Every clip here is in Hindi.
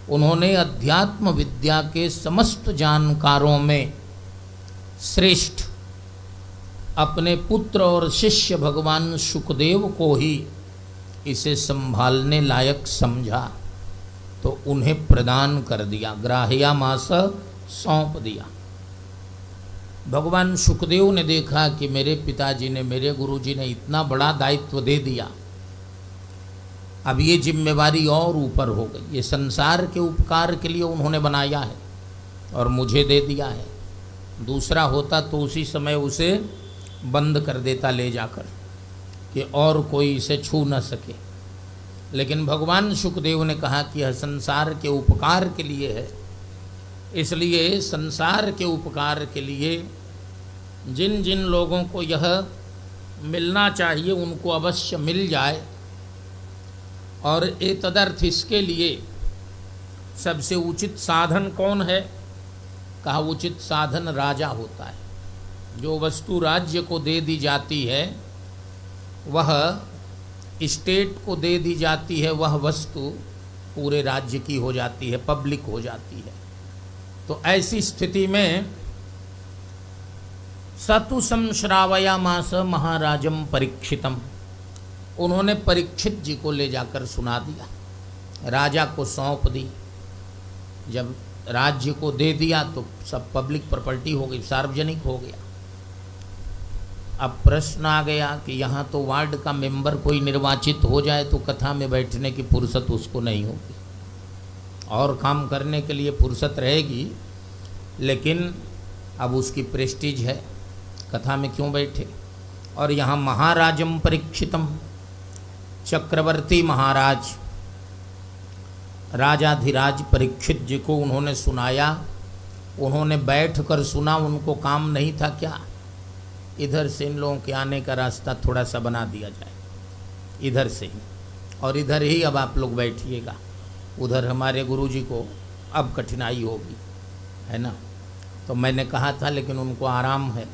उन्होंने अध्यात्म विद्या के समस्त जानकारों में श्रेष्ठ अपने पुत्र और शिष्य भगवान शुकदेव को ही इसे संभालने लायक समझा, तो उन्हें प्रदान कर दिया, ग्राह्यामास सौंप दिया। भगवान शुकदेव ने देखा कि मेरे पिताजी ने, मेरे गुरुजी ने इतना बड़ा दायित्व दे दिया, अब ये जिम्मेवारी और ऊपर हो गई। ये संसार के उपकार के लिए उन्होंने बनाया है और मुझे दे दिया है। दूसरा होता तो उसी समय उसे बंद कर देता ले जाकर कि और कोई इसे छू न सके, लेकिन भगवान शुकदेव ने कहा कि यह संसार के उपकार के लिए है, इसलिए संसार के उपकार के लिए जिन जिन लोगों को यह मिलना चाहिए उनको अवश्य मिल जाए। और एतदर्थ इसके लिए सबसे उचित साधन कौन है? कहा उचित साधन राजा होता है। जो वस्तु राज्य को दे दी जाती है, वह स्टेट को दे दी जाती है, वह वस्तु पूरे राज्य की हो जाती है, पब्लिक हो जाती है। तो ऐसी स्थिति में सतु संश्रावयामास महाराजम परीक्षितम, उन्होंने परीक्षित जी को ले जाकर सुना दिया, राजा को सौंप दी। जब राज्य को दे दिया तो सब पब्लिक प्रॉपर्टी हो गई, सार्वजनिक हो गया। अब प्रश्न आ गया कि यहाँ तो वार्ड का मेंबर कोई निर्वाचित हो जाए तो कथा में बैठने की फुर्सत उसको नहीं होगी, और काम करने के लिए फुर्सत रहेगी, लेकिन अब उसकी प्रेस्टीज है, कथा में क्यों बैठे। और यहाँ महाराजम परीक्षितम, चक्रवर्ती महाराज राजाधिराज परीक्षित जी को उन्होंने सुनाया। उन्होंने बैठ कर सुना, उनको काम नहीं था क्या, इधर से इन लोगों के आने का रास्ता थोड़ा सा बना दिया जाए, इधर से ही, और इधर ही अब आप लोग बैठिएगा, उधर हमारे गुरुजी को अब कठिनाई होगी, है ना। तो मैंने कहा था, लेकिन उनको आराम है,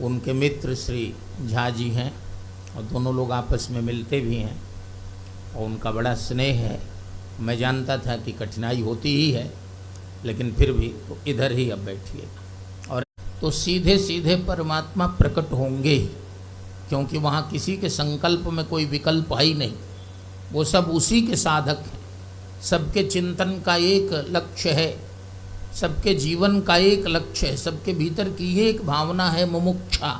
उनके मित्र श्री झा जी हैं और दोनों लोग आपस में मिलते भी हैं और उनका बड़ा स्नेह है। मैं जानता था कि कठिनाई होती ही है, लेकिन फिर भी तो इधर ही अब बैठिएगा। और तो सीधे सीधे परमात्मा प्रकट होंगे ही, क्योंकि वहाँ किसी के संकल्प में कोई विकल्प है ही नहीं, वो सब उसी के साधक हैं। सबके चिंतन का एक लक्ष्य है, सबके जीवन का एक लक्ष्य है, सबके भीतर की एक भावना है मुमुक्षा।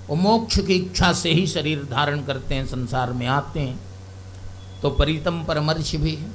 वो मोक्ष की इच्छा से ही शरीर धारण करते हैं, संसार में आते हैं। तो परितम परमर्श भी है।